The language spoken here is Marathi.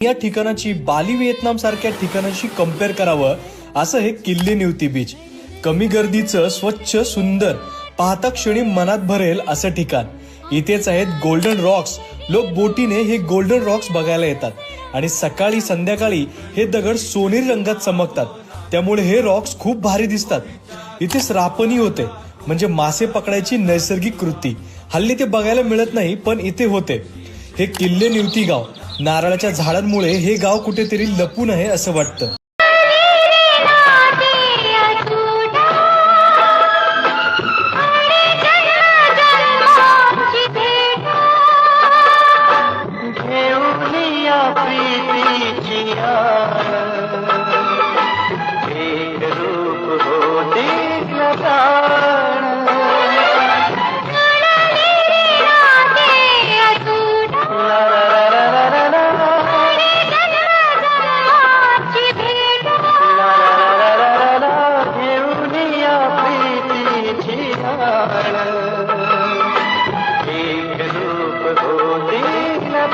या ठिकाणाची बाली व्हिएतनाम सारख्या ठिकाणाशी कम्पेअर करावं असं हे किल्ले निवती बीच. कमी गर्दीचं स्वच्छ सुंदर पाहता क्षणी मनात भरेल असं ठिकाण. इथेच आहेत गोल्डन रॉक्स. लोक बोटीने हे गोल्डन रॉक्स बघायला येतात आणि सकाळी संध्याकाळी हे दगड सोनेरी रंगात चमकतात, त्यामुळे हे रॉक्स खूप भारी दिसतात. इथेच रापणी होते, म्हणजे मासे पकडायची नैसर्गिक कृती. हल्ली ते बघायला मिळत नाही, पण इथे होते. हे किल्ले निवती गाव. नारळाच्या झाडांमुळे हे गाव कुठेतरी लपून आहे असं वाटतं. एक रूप होती न